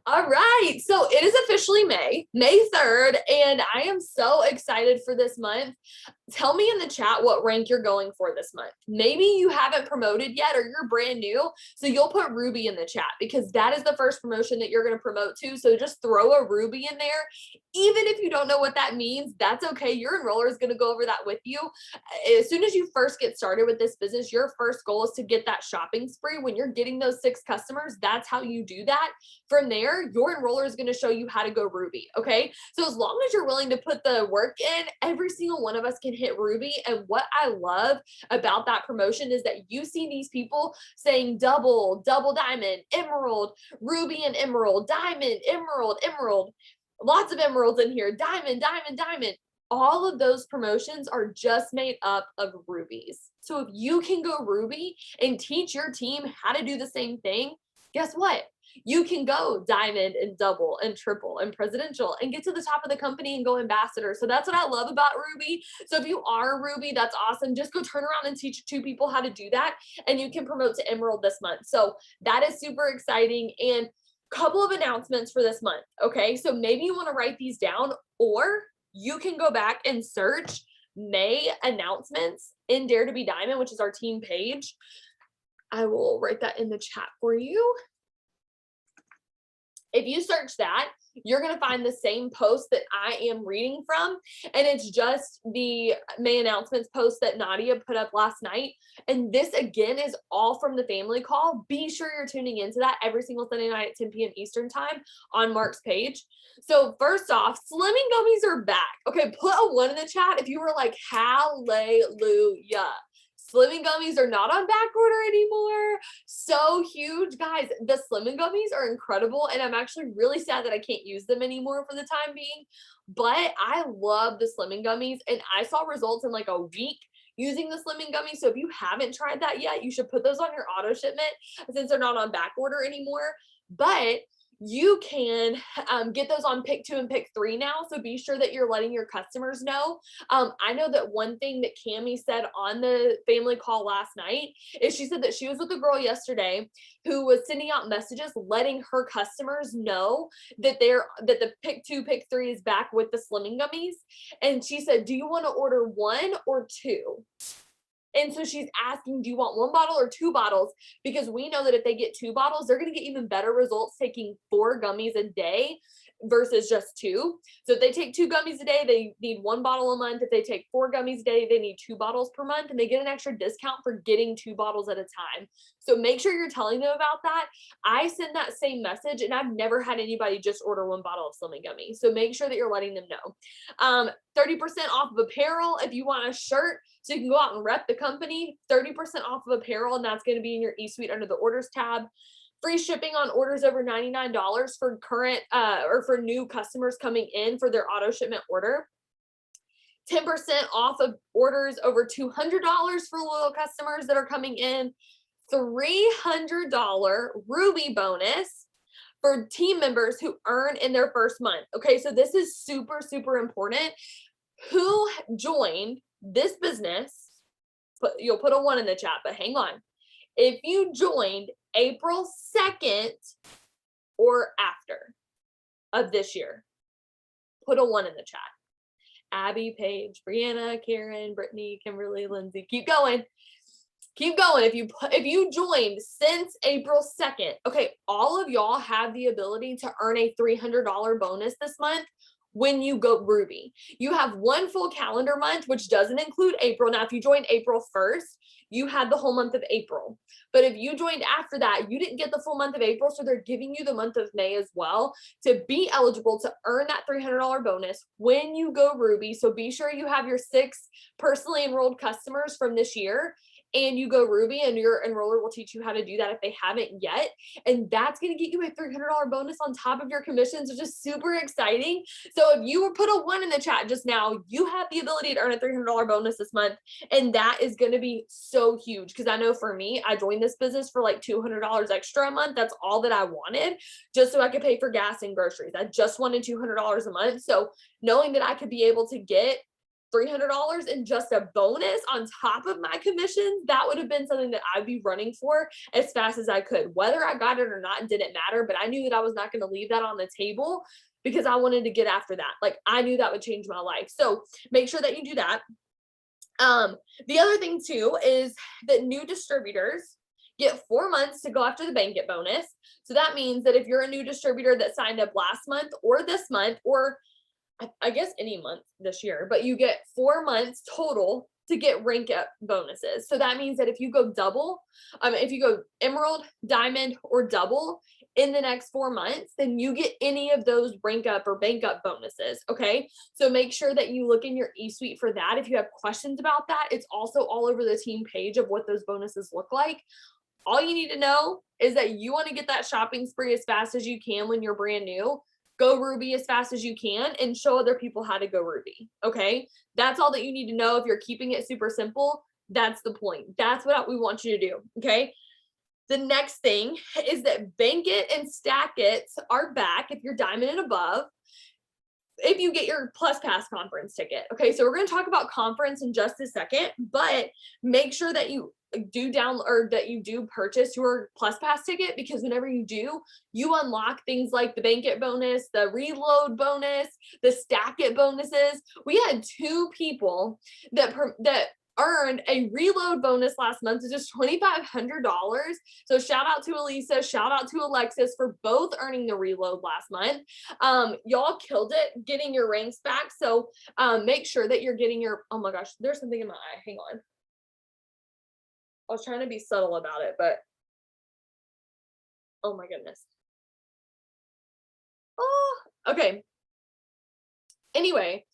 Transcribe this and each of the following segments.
All right. So it is officially May 3rd, and I am so excited for this month. Tell me in the chat what rank you're going for this month. Maybe you haven't promoted yet or you're brand new. So you'll put Ruby in the chat because that is the first promotion that you're going to promote to. So just throw a Ruby in there. Even if you don't know what that means, that's okay. Your enroller is going to go over that with you. As soon as you first get started with this business, your first goal is to get that shopping spree. When you're getting those 6 customers, that's how you do that. From there, your enroller is going to show you how to go Ruby. Okay. So as long as you're willing to put the work in, every single one of us can hit Ruby. And what I love about that promotion is that you see these people saying double diamond, emerald, ruby and emerald, diamond, emerald, emerald, lots of emeralds in here, diamond, diamond, diamond. All of those promotions are just made up of rubies. So if you can go Ruby and teach your team how to do the same thing, guess what? You can go diamond and double and triple and presidential and get to the top of the company and go ambassador. So that's what I love about Ruby. So if you are Ruby, that's awesome. Just go turn around and teach 2 people how to do that, and you can promote to Emerald this month. So that is super exciting. And couple of announcements for this month. Okay. So maybe you want to write these down, or you can go back and search May announcements in Dare to be Diamond, which is our team page. I will write that in the chat for you. If you search that, you're going to find the same post that I am reading from. And it's just the May announcements post that Nadia put up last night. And this again is all from the family call. Be sure you're tuning into that every single Sunday night at 10 p.m. Eastern time on Mark's page. So first off, Slimming Gummies are back. Okay, put a 1 in the chat if you were like, hallelujah. Slimming Gummies are not on back order anymore. So huge, guys. The Slimming Gummies are incredible, and I'm actually really sad that I can't use them anymore for the time being. But I love the Slimming Gummies, and I saw results in like a week using the Slimming Gummies. So if you haven't tried that yet, you should put those on your auto shipment since they're not on back order anymore. But you can get those on pick 2 and pick 3 now. So be sure that you're letting your customers know. I know that one thing that Cammie said on the family call last night is she said that she was with a girl yesterday who was sending out messages letting her customers know that the pick 2, pick 3 is back with the Slimming Gummies. And she said, do you want to order 1 or 2? And so she's asking, do you want 1 bottle or 2 bottles? Because we know that if they get 2 bottles, they're going to get even better results taking 4 gummies a day versus just 2. So if they take 2 gummies a day, they need 1 bottle a month. If they take 4 gummies a day, they need 2 bottles per month, and they get an extra discount for getting 2 bottles at a time. So make sure you're telling them about that. I send that same message, and I've never had anybody just order 1 bottle of Slimming Gummy. So make sure that you're letting them know. 30% off of apparel. If you want a shirt, so you can go out and rep the company, 30% off of apparel, and that's going to be in your e-suite under the orders tab. Free shipping on orders over $99 for current or for new customers coming in for their auto shipment order. 10% off of orders over $200 for loyal customers that are coming in. $300 Ruby bonus for team members who earn in their first month. Okay, so this is super, super important. Who joined this business? You'll put a 1 in the chat, but hang on. If you joined April 2nd or after of this year, put a 1 in the chat. Abby, Paige, Brianna, Karen, Brittany, Kimberly, Lindsay, keep going. Keep going. If you joined since April 2nd, okay, all of y'all have the ability to earn a $300 bonus this month when you go Ruby. You have 1 full calendar month, which doesn't include April. Now, if you joined April 1st, you had the whole month of April. But if you joined after that, you didn't get the full month of April. So they're giving you the month of May as well to be eligible to earn that $300 bonus when you go Ruby. So be sure you have your 6 personally enrolled customers from this year and you go Ruby, and your enroller will teach you how to do that if they haven't yet. And that's going to get you a $300 bonus on top of your commissions, which is super exciting. So if you were put a 1 in the chat just now, you have the ability to earn a $300 bonus this month. And that is going to be so huge. Because I know for me, I joined this business for like $200 extra a month. That's all that I wanted, just so I could pay for gas and groceries. I just wanted $200 a month. So knowing that I could be able to get $300 and just a bonus on top of my commissions, that would have been something that I'd be running for as fast as I could. Whether I got it or not didn't matter, but I knew that I was not going to leave that on the table because I wanted to get after that. Like, I knew that would change my life. So make sure that you do that. The other thing too is that new distributors get 4 months to go after the bank it bonus. So that means that if you're a new distributor that signed up last month or this month, or I guess any month this year, but you get 4 months total to get rank up bonuses. So that means that if you go double, if you go emerald, diamond, or double in the next 4 months, then you get any of those rank up or bank up bonuses. Okay. So make sure that you look in your eSuite for that. If you have questions about that, it's also all over the team page of what those bonuses look like. All you need to know is that you want to get that shopping spree as fast as you can when you're brand new. Go Ruby as fast as you can and show other people how to go Ruby. Okay. That's all that you need to know. If you're keeping it super simple, that's the point. That's what we want you to do. Okay. The next thing is that Bank It and Stack It are back if you're diamond and above, if you get your Plus Pass conference ticket. Okay. So we're going to talk about conference in just a second, but make sure that you do purchase your Plus Pass ticket, because whenever you do, you unlock things like the Bank It bonus, the reload bonus, the Stack It bonuses. We had 2 people that earned a reload bonus last month, which is $2,500. So shout out to Elisa, shout out to Alexis for both earning the reload last month. Y'all killed it getting your ranks back. So make sure that you're getting your, oh my gosh, there's something in my eye. Hang on. I was trying to be subtle about it, but oh my goodness. Oh, okay. Anyway,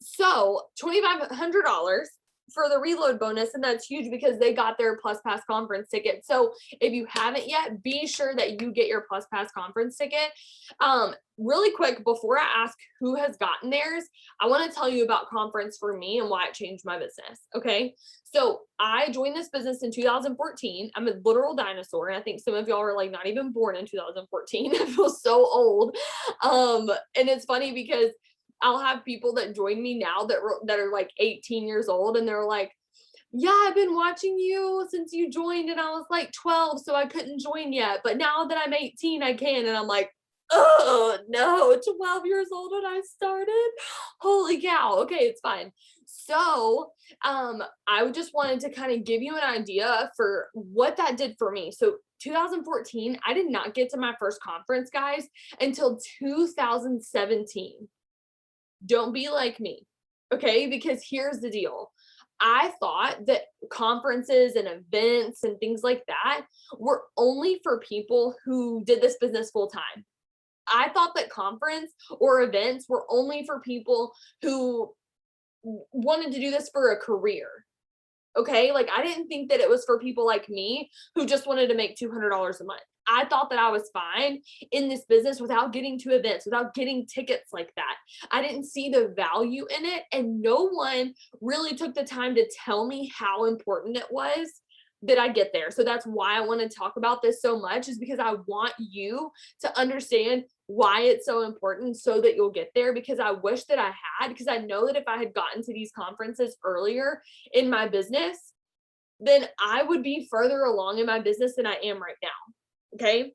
so $2,500 for the reload bonus, and that's huge because they got their Plus Pass conference ticket. So if you haven't yet, be sure that you get your Plus Pass conference ticket. Really quick, before I ask who has gotten theirs, I want to tell you about conference for me and why it changed my business. Okay. So I joined this business in 2014. I'm a literal dinosaur. And I think some of y'all are like not even born in 2014. I feel so old. And it's funny because I'll have people that join me now that are like 18 years old, and they're like, yeah, I've been watching you since you joined and I was like 12, so I couldn't join yet. But now that I'm 18, I can. And I'm like, oh no, 12 years old when I started. Holy cow. Okay, it's fine. So I just wanted to kind of give you an idea for what that did for me. So 2014, I did not get to my first conference, guys, until 2017. Don't be like me, okay? Because here's the deal. I thought that conferences and events and things like that were only for people who did this business full time. I thought that conference or events were only for people who wanted to do this for a career. Okay. Like, I didn't think that it was for people like me who just wanted to make $200 a month. I thought that I was fine in this business without getting to events, without getting tickets like that. I didn't see the value in it. And no one really took the time to tell me how important it was that I get there. So that's why I want to talk about this so much, is because I want you to understand why it's so important so that you'll get there. Because I wish that I had, because I know that if I had gotten to these conferences earlier in my business, then I would be further along in my business than I am right now. Okay.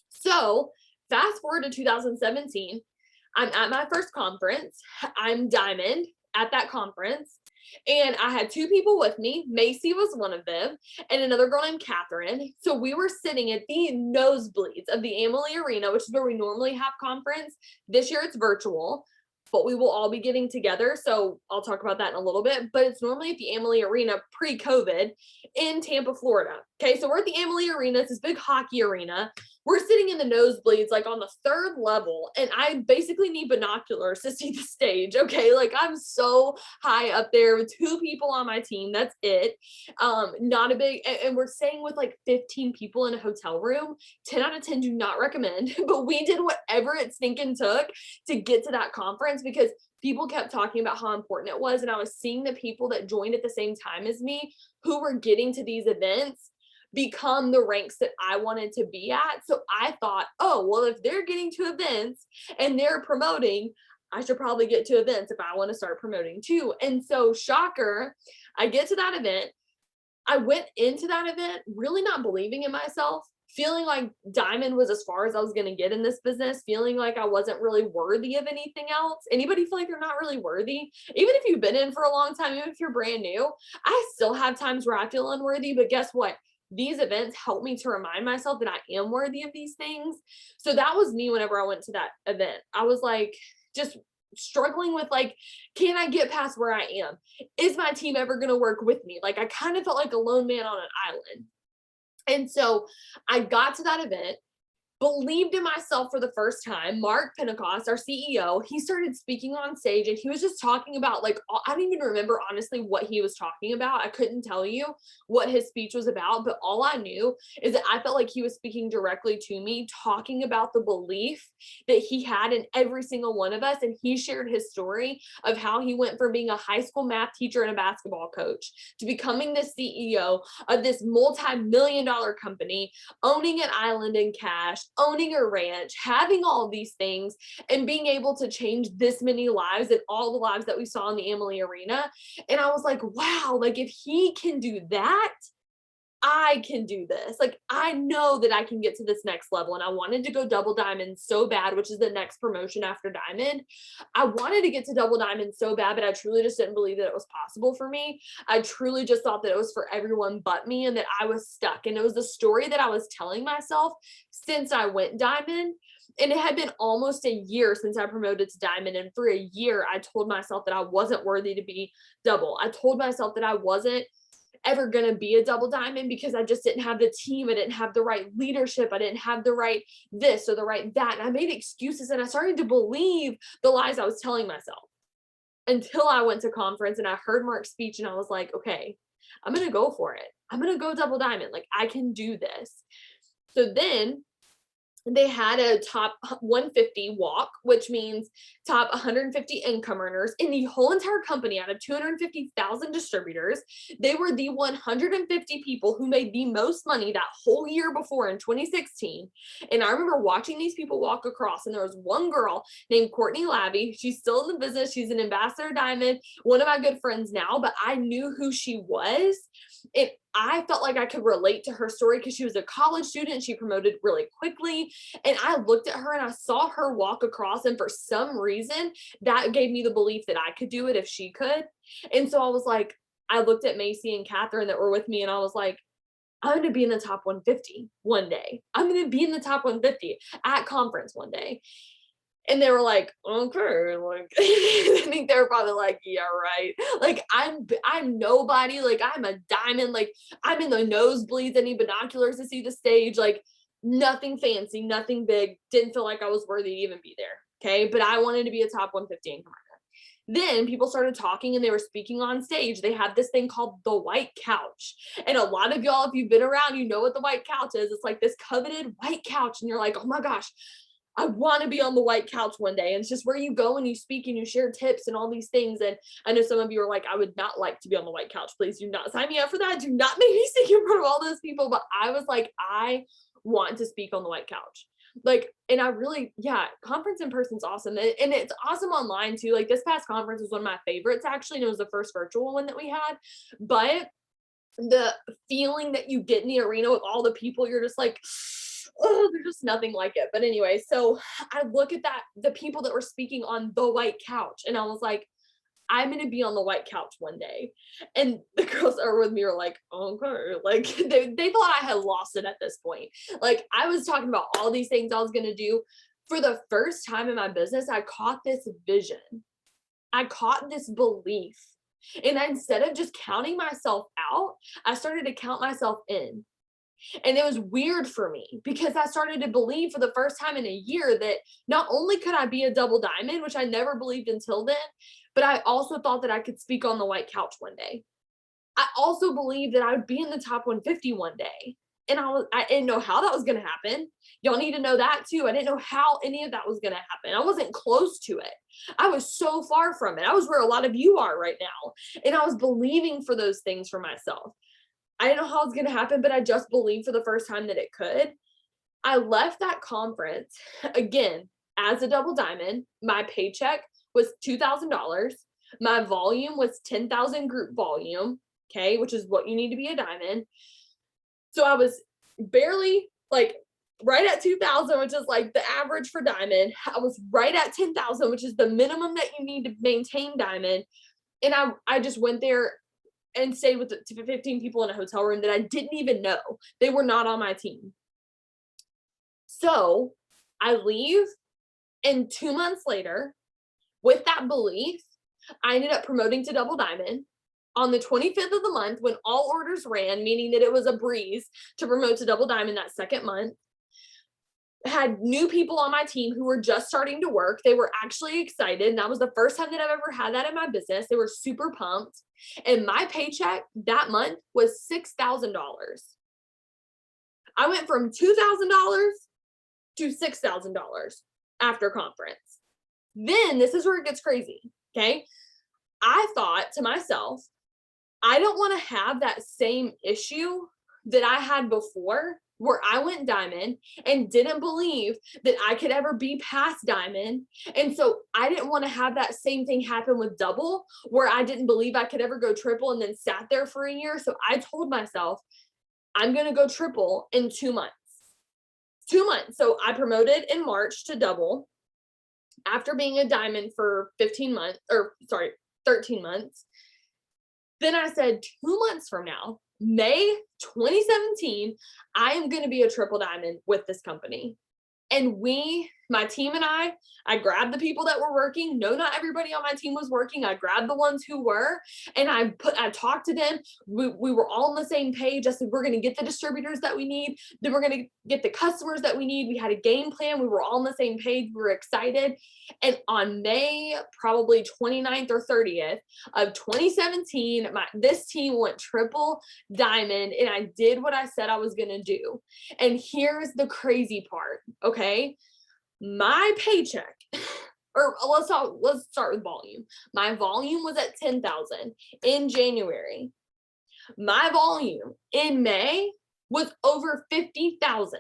So fast forward to 2017, I'm at my first conference. I'm diamond at that conference. And I had 2 people with me. Macy was one of them, and another girl named Catherine. So we were sitting at the nosebleeds of the Amalie Arena, which is where we normally have conference. This year it's virtual, but we will all be getting together. So I'll talk about that in a little bit, but it's normally at the Amalie Arena pre-COVID in Tampa, Florida. Okay. So we're at the Amalie Arena. It's this big hockey arena. We're sitting in the nosebleeds, like on the 3rd level, and I basically need binoculars to see the stage. Okay. Like, I'm so high up there with 2 people on my team. That's it. Not a big, and we're staying with like 15 people in a hotel room. 10 out of 10 do not recommend, but we did whatever it stinking took to get to that conference, because people kept talking about how important it was. And I was seeing the people that joined at the same time as me who were getting to these events become the ranks that I wanted to be at. So I thought, oh, well, if they're getting to events and they're promoting, I should probably get to events if I want to start promoting too. And so, shocker, I get to that event. I went into that event really not believing in myself, feeling like diamond was as far as I was going to get in this business, feeling like I wasn't really worthy of anything else. Anybody feel like they're not really worthy? Even if you've been in for a long time, even if you're brand new, I still have times where I feel unworthy, but guess what? These events help me to remind myself that I am worthy of these things. So that was me whenever I went to that event. I was like, just struggling with like, can I get past where I am? Is my team ever going to work with me? Like, I kind of felt like a lone man on an island. And so I got to that event, believed in myself for the first time. Mark Pentecost, our CEO, he started speaking on stage and he was just talking about like, I don't even remember honestly what he was talking about. I couldn't tell you what his speech was about, but all I knew is that I felt like he was speaking directly to me, talking about the belief that he had in every single one of us. And he shared his story of how he went from being a high school math teacher and a basketball coach to becoming the CEO of this multi-million-dollar company, owning an island in cash, owning a ranch, having all these things, and being able to change this many lives and all the lives that we saw in the Emily Arena. And I was like, wow, like if he can do that, I can do this. Like, I know that I can get to this next level. And I wanted to go double diamond so bad, which is the next promotion after diamond. I wanted to get to double diamond so bad, but I truly just didn't believe that it was possible for me. I truly just thought that it was for everyone but me and that I was stuck. And it was the story that I was telling myself since I went diamond. And it had been almost a year since I promoted to diamond. And for a year, I told myself that I wasn't worthy to be double. I told myself that I wasn't ever going to be a double diamond because I just didn't have the team. I didn't have the right leadership. I didn't have the right this or the right that. And I made excuses and I started to believe the lies I was telling myself until I went to conference and I heard Mark's speech and I was like, okay, I'm going to go for it. I'm going to go double diamond. Like I can do this. So then they had a top 150 walk, which means top 150 income earners in the whole entire company out of 250,000 distributors. They were the 150 people who made the most money that whole year before in 2016. And I remember watching these people walk across, and there was one girl named Courtney Lavey. She's still in the business. She's an ambassador diamond, one of my good friends now, but I knew who she was. I felt like I could relate to her story because she was a college student. She promoted really quickly. And I looked at her and I saw her walk across. And for some reason, that gave me the belief that I could do it if she could. And so I was like, I looked at Macy and Catherine that were with me and I was like, I'm going to be in the top 150 one day. I'm going to be in the top 150 at conference one day. And they were like, okay, like, I think they were probably like, yeah, right. Like, I'm nobody. Like, I'm a diamond. Like, I'm in the nosebleeds. I need binoculars to see the stage. Like, nothing fancy, nothing big. Didn't feel like I was worthy to even be there. Okay. But I wanted to be a top 150 income earner. Then people started talking and they were speaking on stage. They had this thing called the white couch. And a lot of y'all, if you've been around, you know what the white couch is. It's like this coveted white couch. And you're like, oh my gosh, I want to be on the white couch one day. And it's just where you go and you speak and you share tips and all these things. And I know some of you are like, I would not like to be on the white couch. Please do not sign me up for that. Do not make me speak in front of all those people. But I was like, I want to speak on the white couch. Like, and I really, yeah, conference in person is awesome. And it's awesome online too. Like this past conference was one of my favorites actually. And it was the first virtual one that we had. But the feeling that you get in the arena with all the people, you're just like, oh, there's just nothing like it. But anyway, so I look at that, the people that were speaking on the white couch, and I was like, I'm going to be on the white couch one day. And the girls that were with me were like, okay, like they thought I had lost it at this point. Like I was talking about all these things I was going to do. For the first time in my business, I caught this vision. I caught this belief. And instead of just counting myself out, I started to count myself in. And it was weird for me because I started to believe for the first time in a year that not only could I be a double diamond, which I never believed until then, but I also thought that I could speak on the white couch one day. I also believed that I would be in the top 150 one day. And I didn't know how that was going to happen. Y'all need to know that too. I didn't know how any of that was going to happen. I wasn't close to it. I was so far from it. I was where a lot of you are right now. And I was believing for those things for myself. I didn't know how it was going to happen, but I just believed for the first time that it could. I left that conference again as a double diamond. My paycheck was $2,000. My volume was 10,000 group volume, okay, which is what you need to be a diamond. So I was barely like right at 2,000, which is like the average for diamond. I was right at 10,000, which is the minimum that you need to maintain diamond. And I just went there and stayed with 15 people in a hotel room that I didn't even know. They were not on my team. So I leave, and 2 months later, with that belief, I ended up promoting to double diamond on the 25th of the month when all orders ran, meaning that it was a breeze to promote to double diamond that second month. Had new people on my team who were just starting to work. They were actually excited. And that was the first time that I've ever had that in my business. They were super pumped. And my paycheck that month was $6,000. I went from $2,000 to $6,000 after conference. Then this is where it gets crazy. Okay. I thought to myself, I don't want to have that same issue that I had before, where I went diamond and didn't believe that I could ever be past diamond. And so I didn't want to have that same thing happen with double, where I didn't believe I could ever go triple and then sat there for a year. So I told myself, I'm going to go triple in 2 months. 2 months. So I promoted in March to double after being a diamond for 13 months. Then I said 2 months from now, May 2017, I am going to be a triple diamond with this company. And my team and I grabbed the people that were working. No, not everybody on my team was working. I grabbed the ones who were, and I talked to them. We were all on the same page. I said, we're going to get the distributors that we need. Then we're going to get the customers that we need. We had a game plan. We were all on the same page. We were excited. And on May, probably 29th or 30th of 2017, this team went triple diamond, and I did what I said I was going to do. And here's the crazy part. Okay. My paycheck, or let's start with volume. My volume was at 10,000 in January. My volume in May was over 50,000.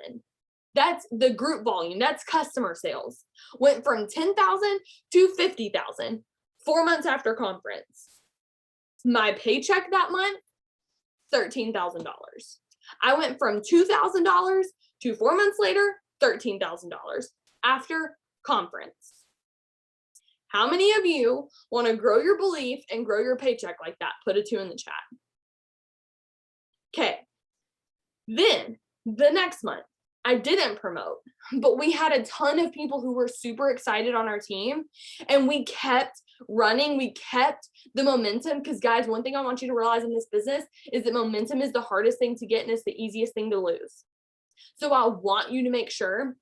That's the group volume. That's customer sales. Went from 10,000 to 50,000 4 months after conference. My paycheck that month, $13,000. I went from $2,000 to 4 months later, $13,000 after conference. How many of you want to grow your belief and grow your paycheck like that? Put a 2 in the chat. Okay. Then the next month, I didn't promote, but we had a ton of people who were super excited on our team, and we kept running. We kept the momentum, because guys, one thing I want you to realize in this business is that momentum is the hardest thing to get and it's the easiest thing to lose. So I want you to make sure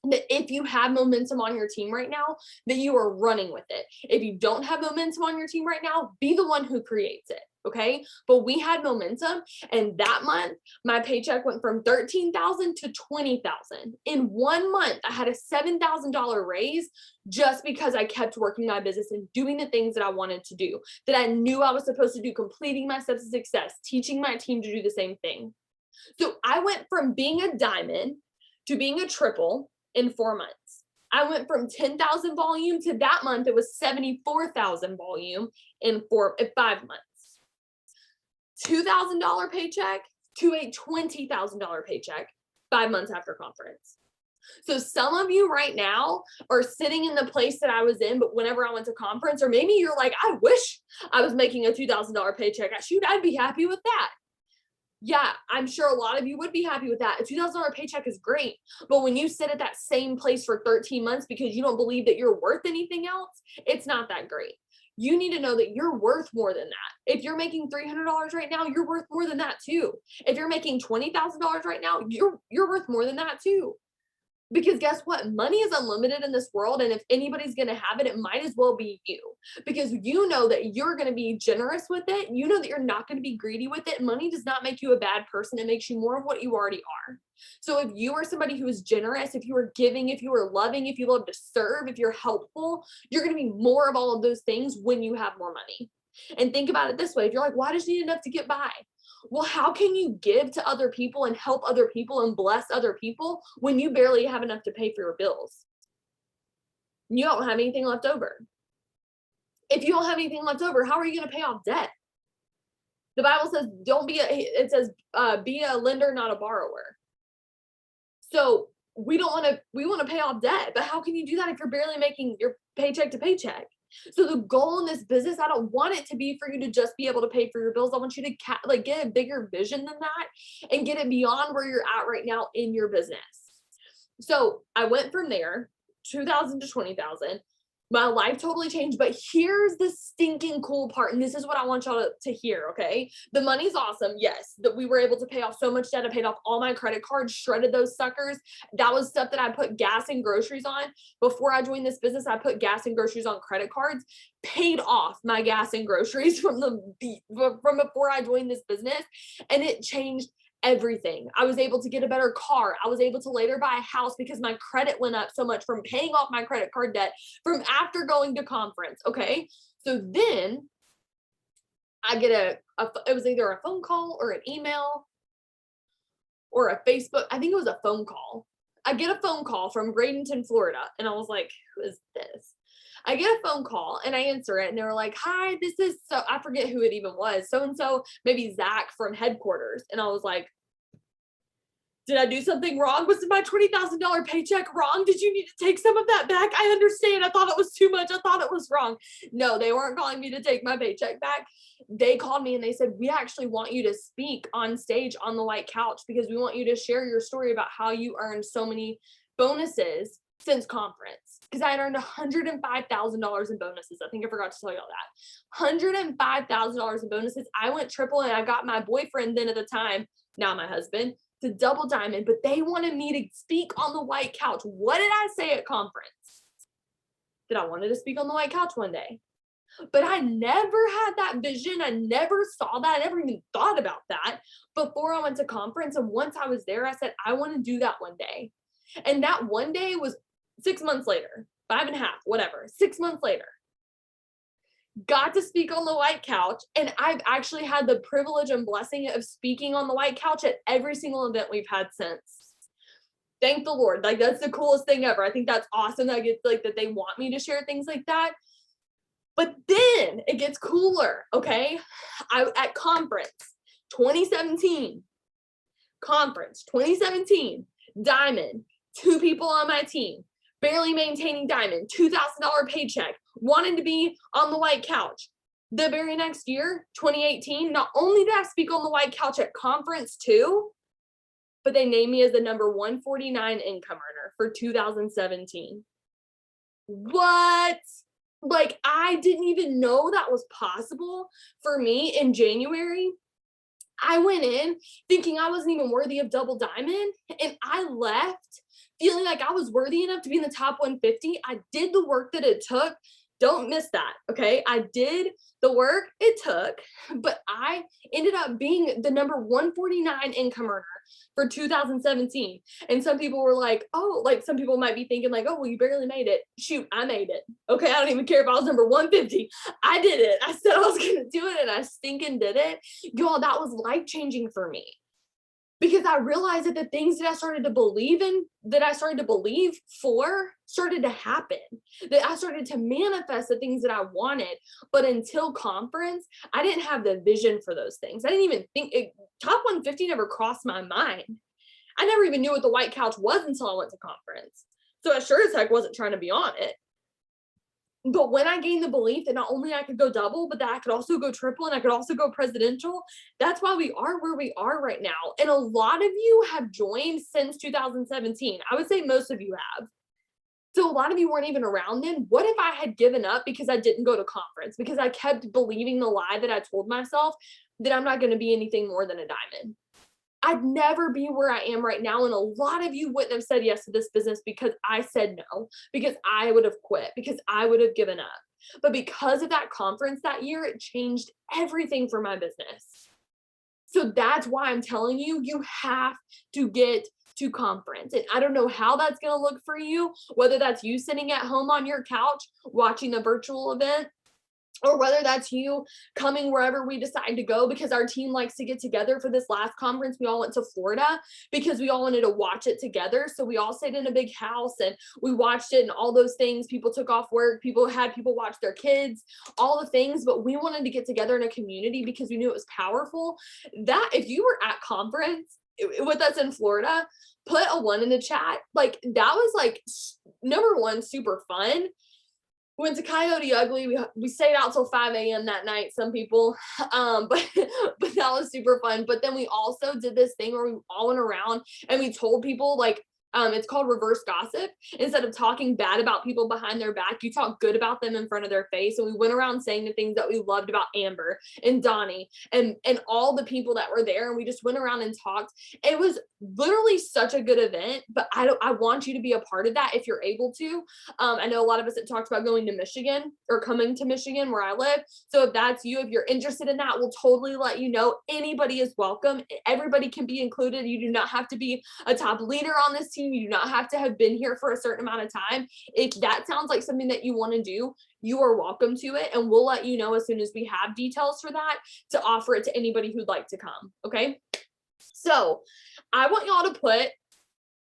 that if you have momentum on your team right now, that you are running with it. If you don't have momentum on your team right now, be the one who creates it. Okay. But we had momentum, and that month my paycheck went from 13,000 to 20,000 in 1 month. I had a $7,000 raise just because I kept working my business and doing the things that I wanted to do, that I knew I was supposed to do, completing my steps to success, teaching my team to do the same thing. So I went from being a diamond to being a triple in 4 months. I went from 10,000 volume to that month it was 74,000 volume in 5 months. $2,000 paycheck to a $20,000 paycheck 5 months after conference. So some of you right now are sitting in the place that I was in, but whenever I went to conference, or maybe you're like, I wish I was making a $2,000 paycheck. Shoot, I'd be happy with that. Yeah, I'm sure a lot of you would be happy with that. A $2,000 paycheck is great. But when you sit at that same place for 13 months because you don't believe that you're worth anything else, it's not that great. You need to know that you're worth more than that. If you're making $300 right now, you're worth more than that too. If you're making $20,000 right now, you're worth more than that too. Because guess what? Money is unlimited in this world. And if anybody's going to have it, it might as well be you, because you know that you're going to be generous with it. You know that you're not going to be greedy with it. Money does not make you a bad person. It makes you more of what you already are. So if you are somebody who is generous, if you are giving, if you are loving, if you love to serve, if you're helpful, you're going to be more of all of those things when you have more money. And think about it this way. If you're like, well, I just need enough to get by. Well, how can you give to other people and help other people and bless other people when you barely have enough to pay for your bills? You don't have anything left over. If you don't have anything left over, how are you going to pay off debt? The Bible says, be a lender, not a borrower. So we want to pay off debt, but how can you do that if you're barely making your paycheck to paycheck? So the goal in this business, I don't want it to be for you to just be able to pay for your bills. I want you to get a bigger vision than that and get it beyond where you're at right now in your business. So I went from there, 2,000 to 20,000. My life totally changed, but here's the stinking cool part. And this is what I want y'all to hear. Okay. The money's awesome. Yes. That we were able to pay off so much debt. I paid off all my credit cards, shredded those suckers. That was stuff that I put gas and groceries on. Before I joined this business, I put gas and groceries on credit cards, paid off my gas and groceries from before I joined this business. And it changed everything. I was able to get a better car. I was able to later buy a house because my credit went up so much from paying off my credit card debt from after going to conference. Okay. So then I get it was either a phone call or an email or a Facebook. I think it was a phone call. I get a phone call from Bradenton, Florida. And I was like, who is this? I get a phone call and I answer it and they were like, hi, this is so, I forget who it even was. So-and-so, maybe Zach from headquarters. And I was like, did I do something wrong? Was my $20,000 paycheck wrong? Did you need to take some of that back? I understand. I thought it was too much. I thought it was wrong. No, they weren't calling me to take my paycheck back. They called me and they said, we actually want you to speak on stage on the white couch because we want you to share your story about how you earned so many bonuses since conference. Because I had earned $105,000 in bonuses. I think I forgot to tell y'all that. $105,000 in bonuses. I went triple and I got my boyfriend then at the time, now my husband, to double diamond, but they wanted me to speak on the white couch. What did I say at conference? That I wanted to speak on the white couch one day. But I never had that vision. I never saw that. I never even thought about that before I went to conference. And once I was there, I said, I want to do that one day. And that one day was 6 months later, 5.5, whatever, 6 months later. Got to speak on the white couch. And I've actually had the privilege and blessing of speaking on the white couch at every single event we've had since. Thank the Lord. Like, that's the coolest thing ever. I think that's awesome. I get like that they want me to share things like that. But then it gets cooler. Okay. At conference 2017, diamond, 2 people on my team, barely maintaining diamond, $2,000 paycheck, wanting to be on the white couch. The very next year, 2018, not only did I speak on the white couch at conference too, but they named me as the number 149 income earner for 2017. What? Like, I didn't even know that was possible for me in January. I went in thinking I wasn't even worthy of double diamond, and I left feeling like I was worthy enough to be in the top 150. I did the work that it took. Don't miss that. Okay. I did the work it took, but I ended up being the number 149 income earner for 2017. And some people were like, oh, like some people might be thinking like, oh, well, you barely made it. Shoot, I made it. Okay. I don't even care if I was number 150. I did it. I said I was going to do it and I stinking did it. Y'all, that was life changing for me. Because I realized that the things that I started to believe in, that I started to believe for, started to happen. That I started to manifest the things that I wanted. But until conference, I didn't have the vision for those things. I didn't even think top 150 never crossed my mind. I never even knew what the white couch was until I went to conference. So I sure as heck wasn't trying to be on it. But when I gained the belief that not only I could go double, but that I could also go triple and I could also go presidential, that's why we are where we are right now. And a lot of you have joined since 2017. I would say most of you have. So a lot of you weren't even around then. What if I had given up because I didn't go to conference? Because I kept believing the lie that I told myself that I'm not going to be anything more than a diamond. I'd never be where I am right now. And a lot of you wouldn't have said yes to this business because I said no, because I would have quit, because I would have given up. But because of that conference that year, it changed everything for my business. So that's why I'm telling you, you have to get to conference. And I don't know how that's going to look for you, whether that's you sitting at home on your couch watching the virtual event, or whether that's you coming wherever we decide to go, because our team likes to get together. For this last conference, we all went to Florida because we all wanted to watch it together. So we all stayed in a big house and we watched it and all those things. People took off work, people watch their kids, all the things, but we wanted to get together in a community because we knew it was powerful. That if you were at conference with us in Florida, put a 1 in the chat. Like, that was like, number one, super fun. Went to Coyote Ugly. We stayed out till 5 a.m. that night, some people. But that was super fun. But then we also did this thing where we all went around and we told people, like, it's called reverse gossip. Instead of talking bad about people behind their back, you talk good about them in front of their face. And we went around saying the things that we loved about Amber and Donnie and all the people that were there. And we just went around and talked. It was literally such a good event, but I want you to be a part of that if you're able to. I know a lot of us had talked about going to Michigan or coming to Michigan where I live. So if that's you, if you're interested in that, we'll totally let you know. Anybody is welcome. Everybody can be included. You do not have to be a top leader on this team. You do not have to have been here for a certain amount of time. If that sounds like something that you want to do, you are welcome to it. And we'll let you know as soon as we have details for that to offer it to anybody who'd like to come. Okay. So I want y'all to put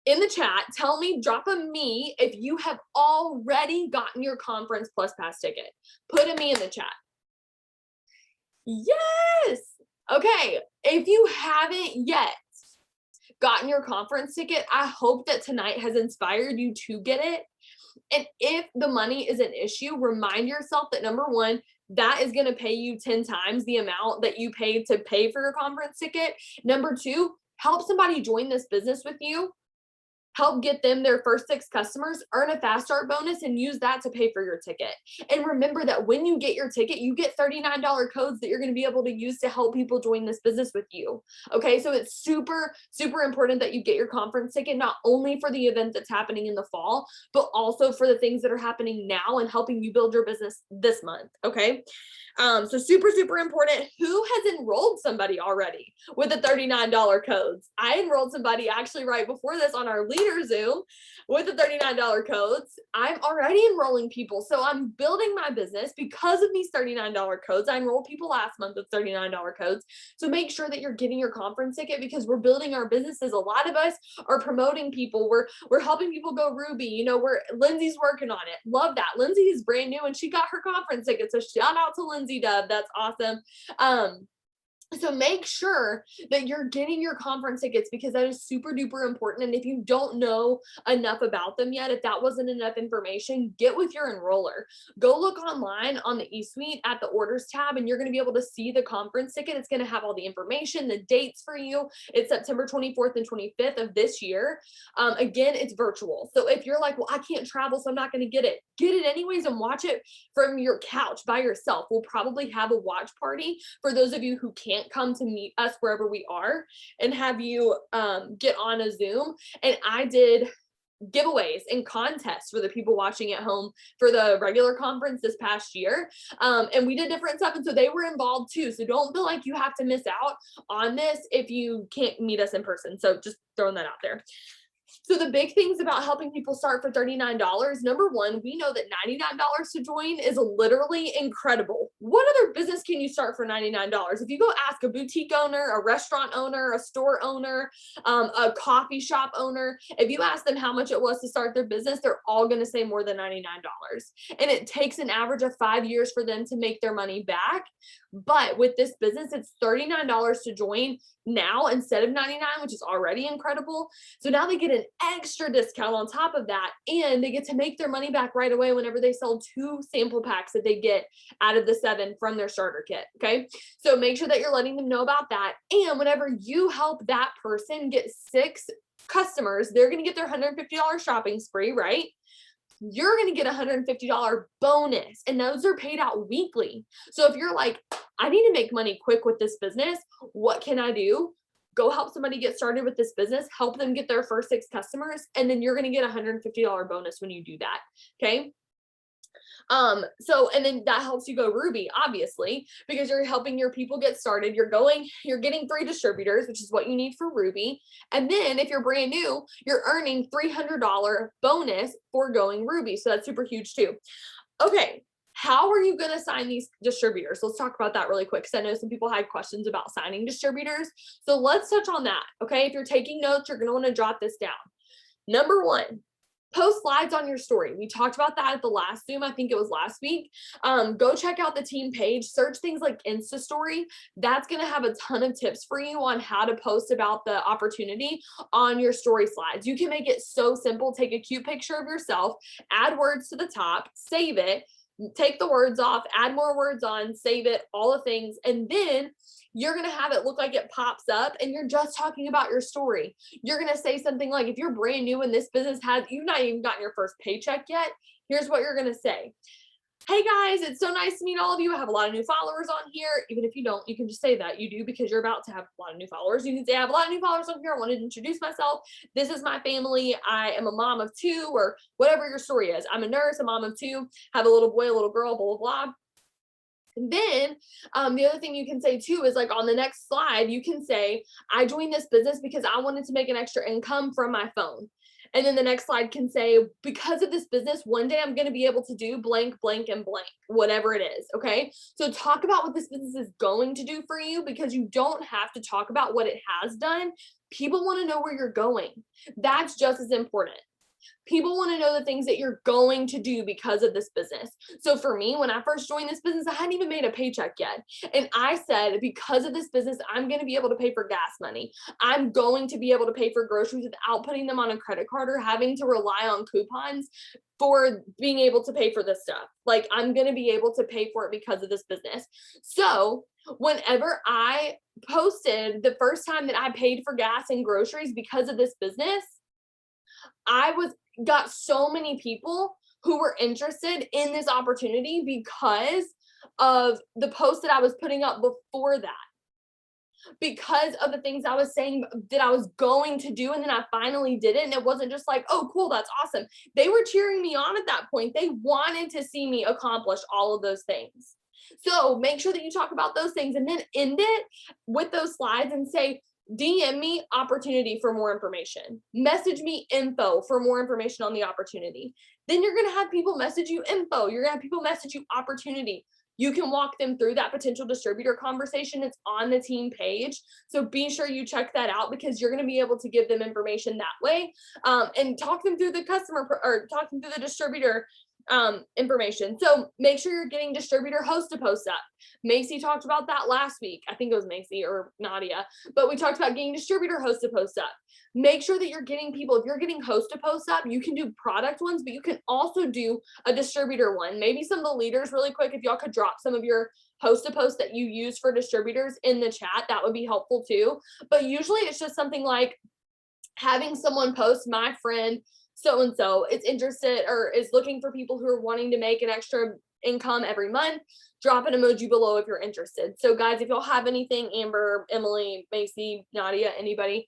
in the chat, tell me, drop a me if you have already gotten your Conference Plus Pass ticket. Put a me in the chat. Yes. Okay. If you haven't yet gotten your conference ticket, I hope that tonight has inspired you to get it. And if the money is an issue, remind yourself that number one, that is going to pay you 10 times the amount that you paid to pay for your conference ticket. Number two, help somebody join this business with you. Help get them their first 6 customers, earn a fast start bonus, and use that to pay for your ticket. And remember that when you get your ticket, you get $39 codes that you're going to be able to use to help people join this business with you. Okay, so it's super, super important that you get your conference ticket, not only for the event that's happening in the fall, but also for the things that are happening now and helping you build your business this month. Okay. So super, super important. Who has enrolled somebody already with the $39 codes? I enrolled somebody actually right before this on our leader Zoom with the $39 codes. I'm already enrolling people. So I'm building my business because of these $39 codes. I enrolled people last month with $39 codes. So make sure that you're getting your conference ticket because we're building our businesses. A lot of us are promoting people. We're helping people go Ruby. You know, Lindsay's working on it. Love that. Lindsay is brand new and she got her conference ticket. So shout out to Lindsay Dub. That's awesome. So make sure that you're getting your conference tickets because that is super duper important. And if you don't know enough about them yet, if that wasn't enough information, get with your enroller. Go look online on the eSuite at the orders tab, and you're going to be able to see the conference ticket. It's going to have all the information, the dates for you. It's September 24th and 25th of this year. Again, it's virtual. So if you're like, well, I can't travel, so I'm not going to get it anyways and watch it from your couch by yourself. We'll probably have a watch party for those of you who can't come to meet us wherever we are and have you get on a Zoom. And I did giveaways and contests for the people watching at home for the regular conference this past year. And we did different stuff. And so they were involved too. So don't feel like you have to miss out on this if you can't meet us in person. So just throwing that out there. So the big things about helping people start for $39, number one, we know that $99 to join is literally incredible. What other business can you start for $99? If you go ask a boutique owner, a restaurant owner, a store owner, a coffee shop owner, if you ask them how much it was to start their business, they're all going to say more than $99. And it takes an average of 5 years for them to make their money back. But with this business, it's $39 to join now instead of $99, which is already incredible. So now they get an extra discount on top of that, and they get to make their money back right away whenever they sell 2 sample packs that they get out of the 7 from their starter kit. Okay. So make sure that you're letting them know about that. And whenever you help that person get 6 customers, they're going to get their $150 shopping spree, right? You're going to get a $150 bonus, and those are paid out weekly. So if you're like, I need to make money quick with this business, what can I do? Go help somebody get started with this business, help them get their first 6 customers, and then you're going to get a $150 bonus when you do that. Okay. And then that helps you go Ruby, obviously, because you're helping your people get started. You're getting 3 distributors, which is what you need for Ruby. And then if you're brand new, you're earning $300 bonus for going Ruby. So that's super huge too. Okay. How are you going to sign these distributors? Let's talk about that really quick, because I know some people had questions about signing distributors. So let's touch on that. Okay. If you're taking notes, you're going to want to jot this down. Number one, post slides on your story. We talked about that at the last Zoom. I think it was last week. Go check out the team page, search things like Insta story. That's going to have a ton of tips for you on how to post about the opportunity on your story slides. You can make it so simple. Take a cute picture of yourself, add words to the top, save it, take the words off, add more words on, save it, all the things. And then you're going to have it look like it pops up and you're just talking about your story. You're going to say something like, if you're brand new in this business, you've not even gotten your first paycheck yet, here's what you're going to say. Hey guys, it's so nice to meet all of you. I have a lot of new followers on here. Even if you don't, you can just say that you do, because you're about to have a lot of new followers. You can say, I have a lot of new followers on here. I wanted to introduce myself. This is my family. I am a mom of 2, or whatever your story is. I'm a nurse, a mom of 2, have a little boy, a little girl, blah, blah, blah. And then the other thing you can say too is, like, on the next slide, you can say, I joined this business because I wanted to make an extra income from my phone. And then the next slide can say, because of this business, one day I'm going to be able to do blank, blank, and blank, whatever it is. Okay. So talk about what this business is going to do for you, because you don't have to talk about what it has done. People want to know where you're going. That's just as important. People want to know the things that you're going to do because of this business. So for me, when I first joined this business, I hadn't even made a paycheck yet. And I said, because of this business, I'm going to be able to pay for gas money. I'm going to be able to pay for groceries without putting them on a credit card or having to rely on coupons for being able to pay for this stuff. Like, I'm going to be able to pay for it because of this business. So whenever I posted the first time that I paid for gas and groceries because of this business, got so many people who were interested in this opportunity because of the post that I was putting up before that, because of the things I was saying that I was going to do. And then I finally did it. And it wasn't just like, oh, cool, that's awesome. They were cheering me on at that point. They wanted to see me accomplish all of those things. So make sure that you talk about those things, and then end it with those slides and say, DM me opportunity for more information. Message me info for more information on the opportunity. Then you're going to have people message you info. You're going to have people message you opportunity. You can walk them through that potential distributor conversation. It's on the team page. So be sure you check that out, because you're going to be able to give them information that way, and talk them through the talk them through the distributor information. So make sure you're getting distributor host to post up. Macy talked about that last week. I think it was Macy or Nadia, but we talked about getting distributor host to post up. Make sure that you're getting people. If you're getting host to post up, you can do product ones, but you can also do a distributor one. Maybe some of the leaders, really quick, if y'all could drop some of your host to post that you use for distributors in the chat, that would be helpful too. But usually it's just something like having someone post, my friend so-and-so is interested or is looking for people who are wanting to make an extra income every month. Drop an emoji below if you're interested. So guys, if y'all have anything, Amber, Emily, Macy, Nadia, anybody,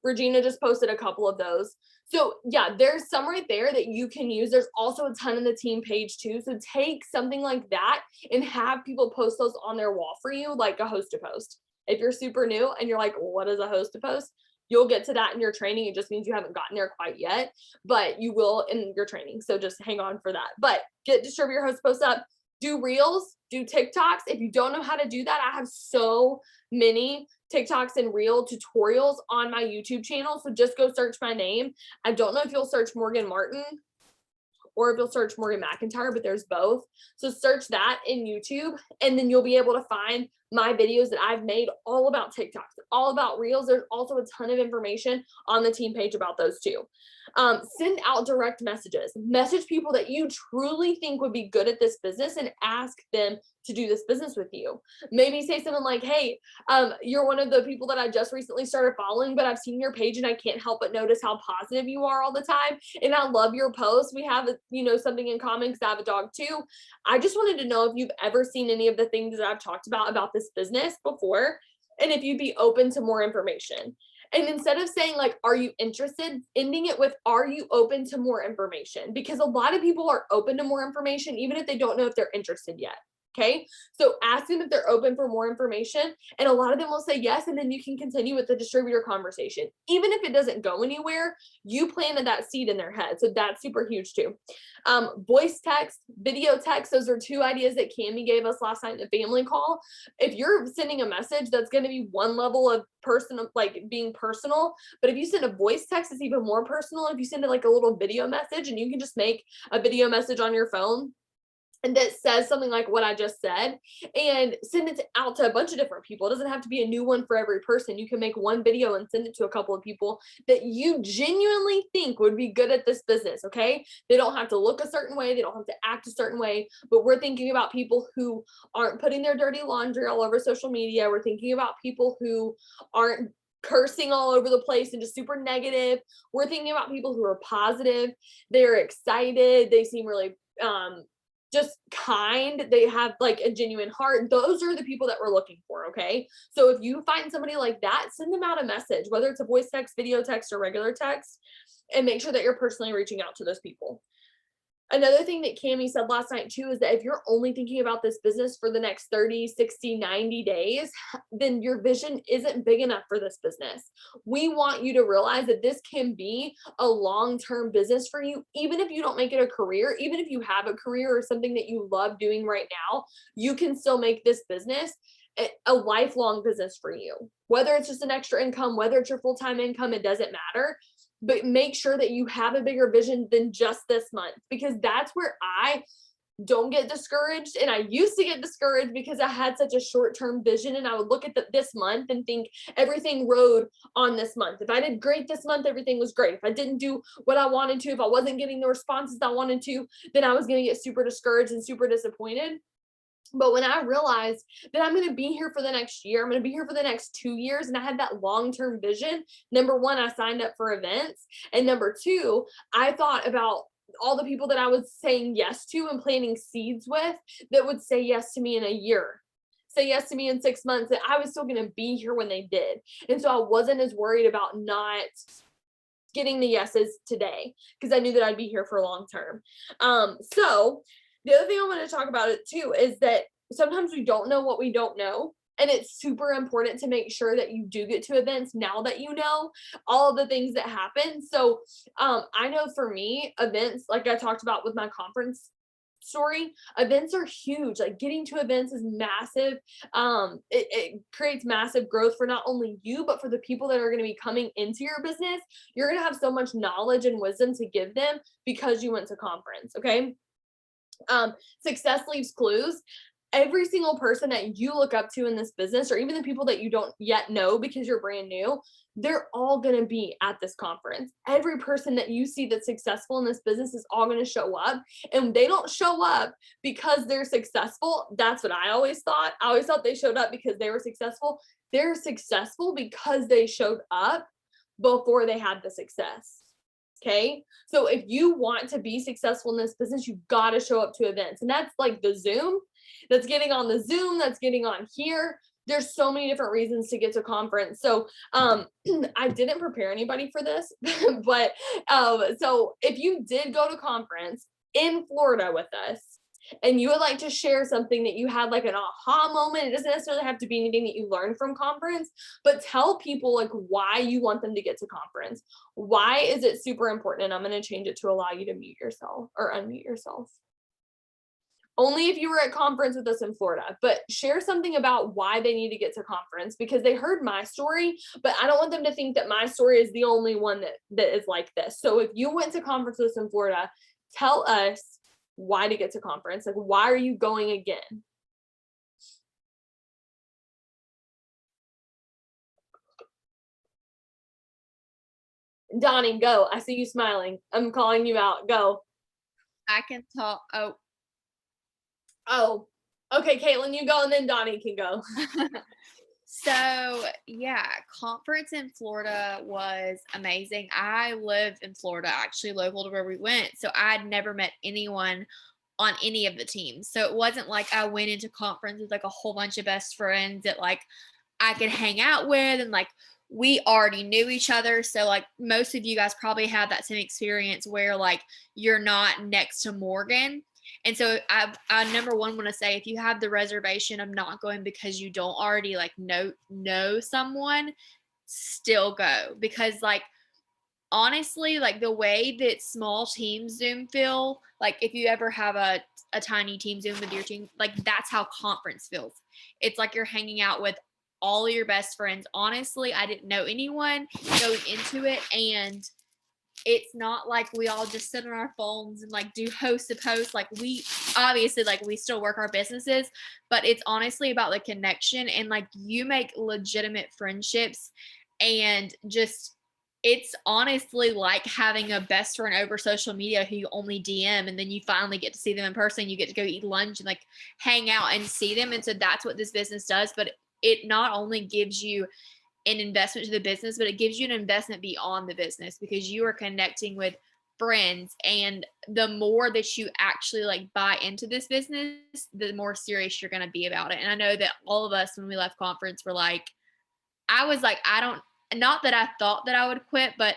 Regina just posted a couple of those. So yeah, there's some right there that you can use. There's also a ton in the team page too. So take something like that and have people post those on their wall for you, like a host to post. If you're super new and you're like, what is a host to post? You'll get to that in your training. It just means you haven't gotten there quite yet, but you will in your training. So just hang on for that. But get distributor host posts up, do reels, do TikToks. If you don't know how to do that, I have so many TikToks and reel tutorials on my YouTube channel. So just go search my name. I don't know if you'll search Morgan Martin or if you'll search Morgan McIntyre, but there's both. So search that in YouTube, and then you'll be able to find my videos that I've made all about TikToks, all about reels. There's also a ton of information on the team page about those too. Send out direct messages, message people that you truly think would be good at this business and ask them to do this business with you. Maybe say something like, hey, you're one of the people that I just recently started following, but I've seen your page and I can't help but notice how positive you are all the time. And I love your posts. We have, something in common because I have a dog too. I just wanted to know if you've ever seen any of the things that I've talked about this business before, and if you'd be open to more information. And instead of saying like, are you interested, ending it with, are you open to more information? Because a lot of people are open to more information, even if they don't know if they're interested yet. Okay. So ask them if they're open for more information. And a lot of them will say yes. And then you can continue with the distributor conversation. Even if it doesn't go anywhere, you planted that seed in their head. So that's super huge too. Voice text, video text. Those are two ideas that Cami gave us last night in the family call. If you're sending a message, that's going to be one level of personal, like being personal. But if you send a voice text, it's even more personal. If you send it like a little video message, and you can just make a video message on your phone and that says something like what I just said, and send it out to a bunch of different people. It doesn't have to be a new one for every person. You can make one video and send it to a couple of people that you genuinely think would be good at this business, okay? They don't have to look a certain way. They don't have to act a certain way, but we're thinking about people who aren't putting their dirty laundry all over social media. We're thinking about people who aren't cursing all over the place and just super negative. We're thinking about people who are positive. They're excited. They seem really, just kind. They have like a genuine heart. Those are the people that we're looking for. Okay. So if you find somebody like that, send them out a message, whether it's a voice text, video text, or regular text, and make sure that you're personally reaching out to those people. Another thing that Cami said last night too is that if you're only thinking about this business for the next 30, 60, 90 days, then your vision isn't big enough for this business. We want you to realize that this can be a long-term business for you. Even if you don't make it a career, even if you have a career or something that you love doing right now, you can still make this business a lifelong business for you. Whether it's just an extra income, whether it's your full-time income, it doesn't matter. But make sure that you have a bigger vision than just this month, because that's where I don't get discouraged. And I used to get discouraged because I had such a short-term vision, and I would look at this month and think everything rode on this month. If I did great this month, everything was great. If I didn't do what I wanted to, if I wasn't getting the responses I wanted to, then I was going to get super discouraged and super disappointed. But when I realized that I'm going to be here for the next year, I'm going to be here for the next 2 years, and I had that long-term vision, number one, I signed up for events. And number two, I thought about all the people that I was saying yes to and planting seeds with that would say yes to me in a year, say yes to me in 6 months, that I was still going to be here when they did. And so I wasn't as worried about not getting the yeses today, because I knew that I'd be here for long term. So the other thing I want to talk about it too is that sometimes we don't know what we don't know. And it's super important to make sure that you do get to events now that you know all of the things that happen. So I know for me, events, like I talked about with my conference story, events are huge. Like getting to events is massive. It creates massive growth for not only you, but for the people that are going to be coming into your business. You're going to have so much knowledge and wisdom to give them because you went to conference. Okay. Success leaves clues. Every single person that you look up to in this business, or even the people that you don't yet know because you're brand new, they're all going to be at this conference. Every person that you see that's successful in this business is all going to show up, and they don't show up because they're successful. That's what I always thought. I always thought they showed up because they were successful. They're successful because they showed up before they had the success. Okay. So if you want to be successful in this business, you've got to show up to events. And that's like the Zoom, that's getting on the Zoom, that's getting on here. There's so many different reasons to get to conference. So I didn't prepare anybody for this, but so if you did go to conference in Florida with us, and you would like to share something that you had like an aha moment, it doesn't necessarily have to be anything that you learned from conference, but tell people like why you want them to get to conference. Why is it super important? And I'm going to change it to allow you to mute yourself or unmute yourself. Only if you were at conference with us in Florida, but share something about why they need to get to conference, because they heard my story, but I don't want them to think that my story is the only one that is like this. So if you went to conference with us in Florida, tell us why to get to conference. Like, why are you going again? Donnie, go. I see you smiling. I'm calling you out. Go. I can talk. Oh, okay. Caitlin, you go, and then Donnie can go. So yeah, conference in Florida was amazing. I live in Florida, actually local to where we went. So I'd never met anyone on any of the teams. So it wasn't like I went into conference with like a whole bunch of best friends that like I could hang out with, and like we already knew each other. So like most of you guys probably had that same experience where like you're not next to Morgan. And so I number one want to say, if you have the reservation of not going because you don't already like know someone, still go, because like honestly, like the way that small team Zoom feel, like if you ever have a tiny team Zoom with your team, like that's how conference feels. It's like you're hanging out with all of your best friends. Honestly, I didn't know anyone going into it, and it's not like we all just sit on our phones and like do host to post. Like we obviously, like we still work our businesses, but it's honestly about the connection, and like you make legitimate friendships, and just it's honestly like having a best friend over social media who you only DM, and then you finally get to see them in person. You get to go eat lunch and like hang out and see them. And so that's what this business does. But it not only gives you an investment to the business, but it gives you an investment beyond the business, because you are connecting with friends. And the more that you actually like buy into this business, the more serious you're going to be about it. And I know that all of us, when we left conference, were like, I was like, not that I thought that I would quit, but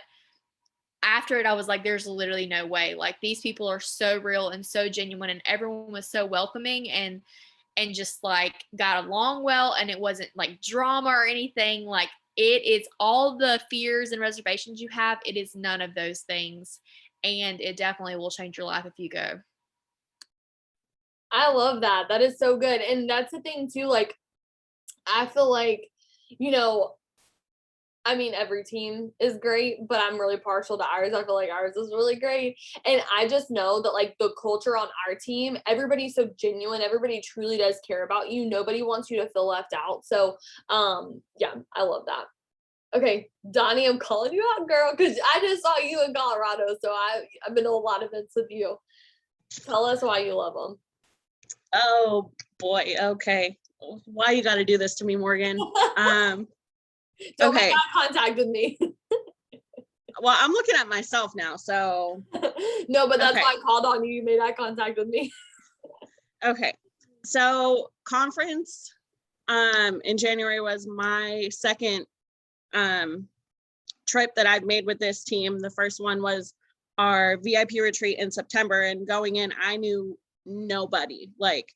after it, I was like, there's literally no way. Like these people are so real and so genuine, and everyone was so welcoming and just like got along well, and it wasn't like drama or anything. Like it is all the fears and reservations you have, it is none of those things, and it definitely will change your life if you go. I love that. That is so good. And that's the thing too, like I feel like, you know, I mean, every team is great, but I'm really partial to ours. I feel like ours is really great. And I just know that, like, the culture on our team, everybody's so genuine. Everybody truly does care about you. Nobody wants you to feel left out. So, yeah, I love that. Okay, Donnie, I'm calling you out, girl, because I just saw you in Colorado. So I've been to a lot of events with you. Tell us why you love them. Oh boy. Okay. Why you got to do this to me, Morgan? Don't Okay. make eye contact with me. Well, I'm looking at myself now, so. No, but that's Okay. why I called on you. You made eye contact with me. Okay. So conference in January was my second trip that I've made with this team. The first one was our VIP retreat in September, and going in, I knew nobody. Like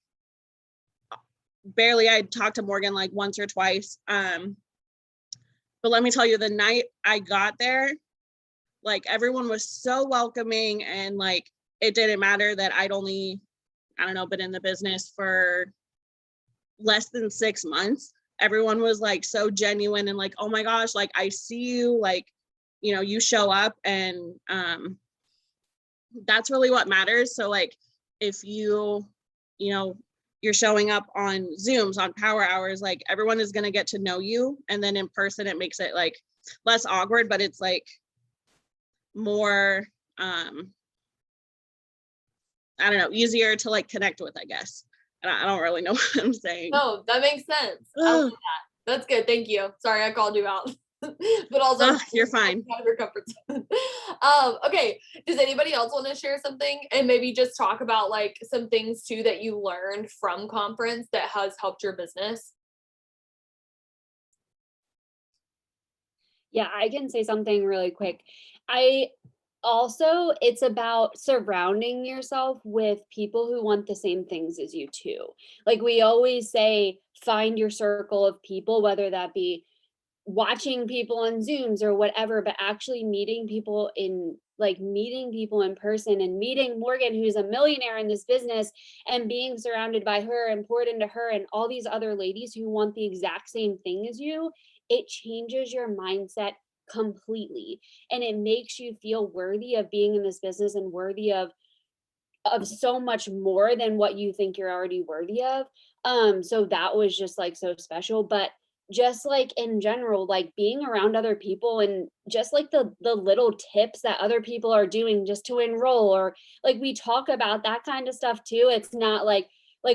barely. I'd talked to Morgan like once or twice. But let me tell you, the night I got there, like everyone was so welcoming, and like it didn't matter that I'd only, I don't know, been in the business for less than 6 months. Everyone was like so genuine and like, oh my gosh, like I see you, like, you know, you show up, and that's really what matters. So like if you know, you're showing up on Zooms, on power hours, like everyone is going to get to know you. And then in person, it makes it like less awkward, but it's like more, I don't know, easier to like connect with, I guess. I don't really know what I'm saying. No, that makes sense. I love that. That's good. Thank you. Sorry, I called you out. But also, you're fine. Out of your comfort zone. Okay. Does anybody else want to share something and maybe just talk about like some things too that you learned from conference that has helped your business? Yeah, I can say something really quick. I also, it's about surrounding yourself with people who want the same things as you too. Like we always say, find your circle of people, whether that be watching people on Zooms or whatever, but actually meeting people in person, and meeting Morgan, who's a millionaire in this business, and being surrounded by her and poured into her and all these other ladies who want the exact same thing as you. It changes your mindset completely, and it makes you feel worthy of being in this business and worthy of so much more than what you think you're already worthy of. So that was just like so special. But just like in general, like being around other people, and just like the little tips that other people are doing just to enroll, or like we talk about that kind of stuff too. It's not like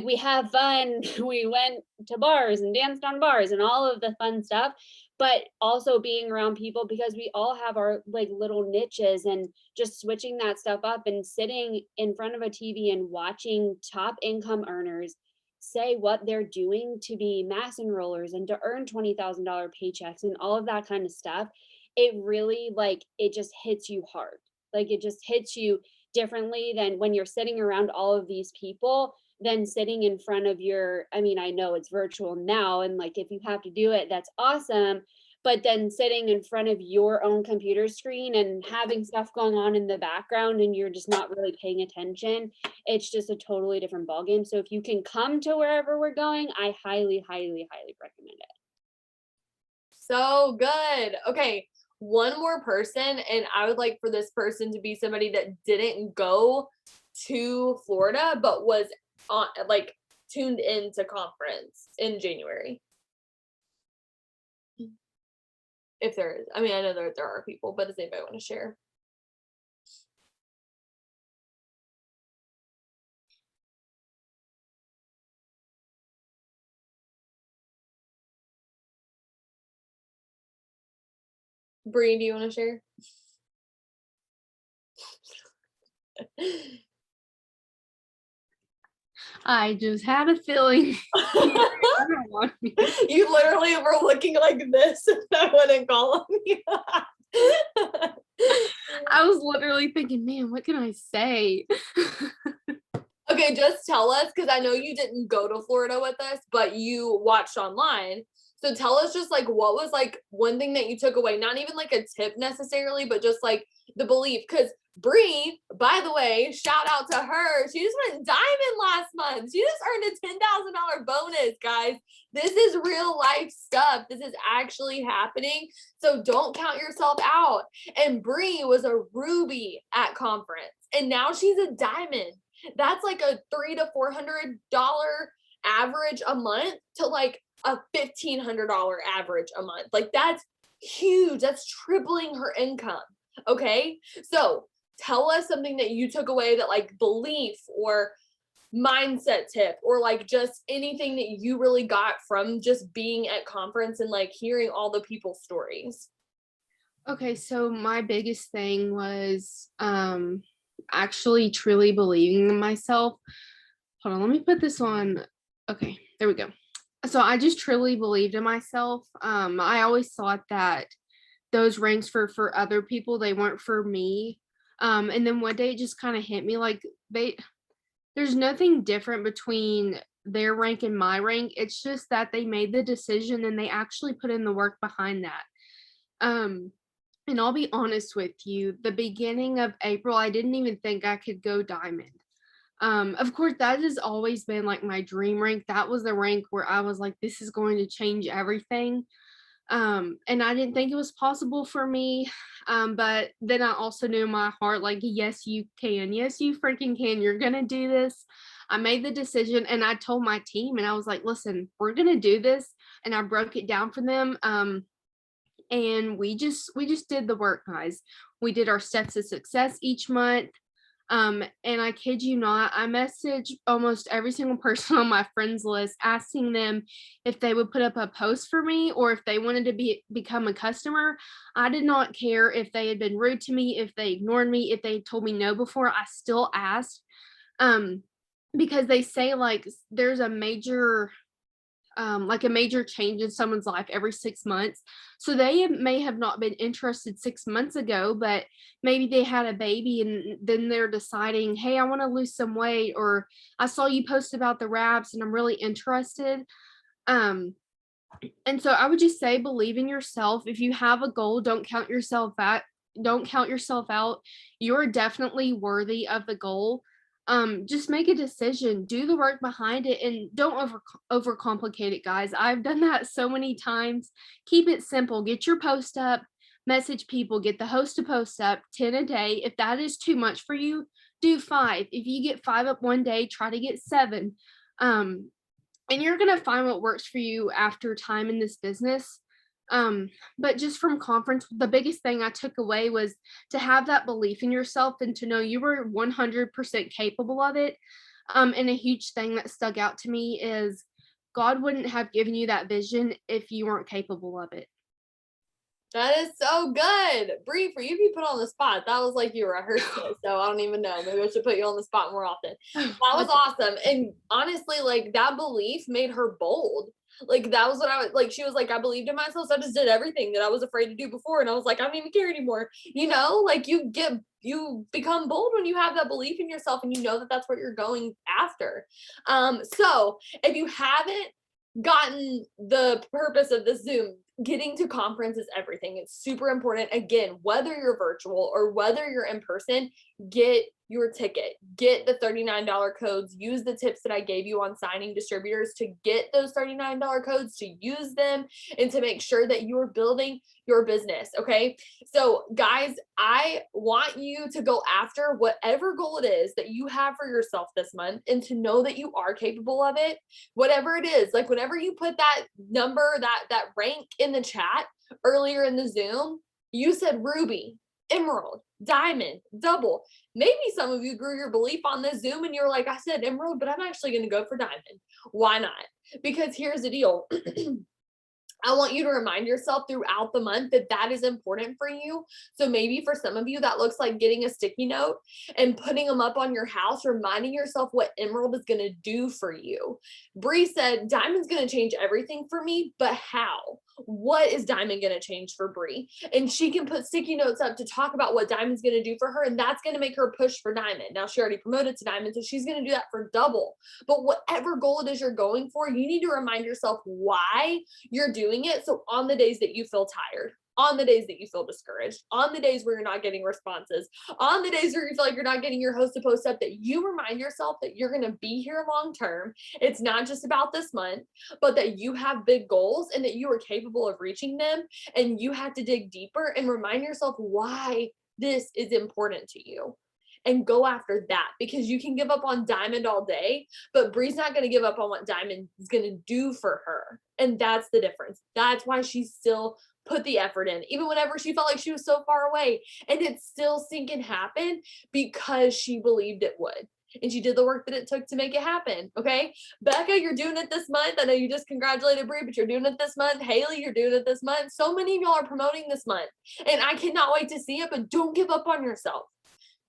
we have fun. We went to bars and danced on bars and all of the fun stuff, but also being around people, because we all have our like little niches, and just switching that stuff up and sitting in front of a TV and watching top income earners say what they're doing to be mass enrollers and to earn $20,000 paychecks and all of that kind of stuff. It really, like, it just hits you hard. Like it just hits you differently than when you're sitting around all of these people than sitting in front of your, I mean, I know it's virtual now, and like if you have to do it, that's awesome. But then sitting in front of your own computer screen and having stuff going on in the background and you're just not really paying attention, it's just a totally different ballgame. So if you can come to wherever we're going, I highly, highly, highly recommend it. So good. Okay, one more person, and I would like for this person to be somebody that didn't go to Florida, but was on, like, tuned into conference in January. If there is, I mean, I know there are people, but does anybody want to share? Bree, do you want to share? I just had a feeling. You literally were looking like this and I wouldn't call on you. I was literally thinking, man, what can I say? Okay, just tell us, because I know you didn't go to Florida with us, but you watched online. So tell us just like what was like one thing that you took away, not even like a tip necessarily, but just like the belief. Because Bree, by the way, shout out to her. She just went diamond last month. She just earned a $10,000 bonus, guys. This is real life stuff. This is actually happening. So don't count yourself out. And Bree was a ruby at conference, and now she's a diamond. That's like a $300 to $400 average a month to like a $1,500 average a month. Like that's huge. That's tripling her income. Okay. So tell us something that you took away, that like belief or mindset tip, or like just anything that you really got from just being at conference and like hearing all the people's stories. Okay, so my biggest thing was actually truly believing in myself. Hold on, let me put this on. Okay, there we go. So I just truly believed in myself. I always thought that those ranks for other people, they weren't for me. And then one day it just kind of hit me like there's nothing different between their rank and my rank. It's just that they made the decision and they actually put in the work behind that. And I'll be honest with you, the beginning of April, I didn't even think I could go diamond. Of course, that has always been like my dream rank. That was the rank where I was like, this is going to change everything. And I didn't think it was possible for me. But then I also knew in my heart, like, yes, you can. Yes, you freaking can. You're going to do this. I made the decision and I told my team and I was like, listen, we're going to do this. And I broke it down for them. And we just did the work, guys. We did our steps of success each month. And I kid you not, I messaged almost every single person on my friends list asking them if they would put up a post for me or if they wanted to become a customer. I did not care if they had been rude to me, if they ignored me, if they told me no before. I still asked, because they say like there's a major change in someone's life every 6 months. So they may have not been interested 6 months ago, but maybe they had a baby and then they're deciding, hey, I want to lose some weight, or I saw you post about the wraps and I'm really interested. And so I would just say, believe in yourself. If you have a goal, don't count yourself out. You're definitely worthy of the goal. Just make a decision, do the work behind it, and don't overcomplicate it, guys. I've done that so many times. Keep it simple. Get your post up, message people, get the host to post up 10 a day. If that is too much for you, do 5. If you get 5 up one day, try to get 7. And you're gonna find what works for you after time in this business. But just from conference, the biggest thing I took away was to have that belief in yourself and to know you were 100% capable of it. And a huge thing that stuck out to me is God wouldn't have given you that vision if you weren't capable of it. That is so good. Bree, for you to be put on the spot, that was like you rehearsed it. So I don't even know. Maybe I should put you on the spot more often. That was awesome. And honestly, like that belief made her bold. Like, that was what I was like. She was like, I believed in myself. So I just did everything that I was afraid to do before. And I was like, I don't even care anymore. Like you become bold when you have that belief in yourself and you know that that's what you're going after. So if you haven't gotten the purpose of the Zoom, getting to conference is everything. It's super important. Again, whether you're virtual or whether you're in person, get your ticket, get the $39 codes, use the tips that I gave you on signing distributors to get those $39 codes, to use them and to make sure that you're building your business. Okay. So guys, I want you to go after whatever goal it is that you have for yourself this month and to know that you are capable of it. Whatever it is, like whenever you put that number, that rank in the chat earlier in the Zoom, you said ruby, emerald, diamond, double. Maybe some of you grew your belief on this Zoom and you're like, I said emerald, but I'm actually going to go for diamond. Why not? Because here's the deal. I want you to remind yourself throughout the month that that is important for you. So maybe for some of you, that looks like getting a sticky note and putting them up on your house, reminding yourself what emerald is going to do for you. Bree said, diamond's going to change everything for me, but how? What is diamond going to change for Bree? And she can put sticky notes up to talk about what diamond's going to do for her. And that's going to make her push for diamond. Now she already promoted to diamond, so she's going to do that for double. But whatever goal it is you're going for, you need to remind yourself why you're doing it. So on the days that you feel tired, on the days that you feel discouraged, on the days where you're not getting responses, on the days where you feel like you're not getting your host to post up, that you remind yourself that you're going to be here long term. It's not just about this month, but that you have big goals and that you are capable of reaching them. And you have to dig deeper and remind yourself why this is important to you. And go after that, because you can give up on diamond all day, but Bree's not going to give up on what diamond is going to do for her. And that's the difference. That's why she still put the effort in, even whenever she felt like she was so far away. And it still sinking happen because she believed it would. And she did the work that it took to make it happen. Okay. Becca, you're doing it this month. I know you just congratulated Bree, but you're doing it this month. Haley, you're doing it this month. So many of y'all are promoting this month. And I cannot wait to see it, but don't give up on yourself.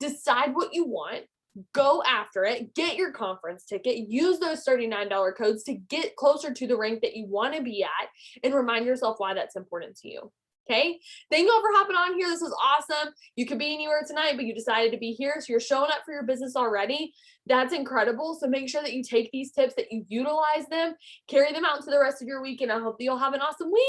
Decide what you want, go after it, get your conference ticket, use those $39 codes to get closer to the rank that you want to be at, and remind yourself why that's important to you. Okay. Thank you all for hopping on here. This was awesome. You could be anywhere tonight, but you decided to be here. So you're showing up for your business already. That's incredible. So make sure that you take these tips, that you utilize them, carry them out into the rest of your week. And I hope that you'll have an awesome week.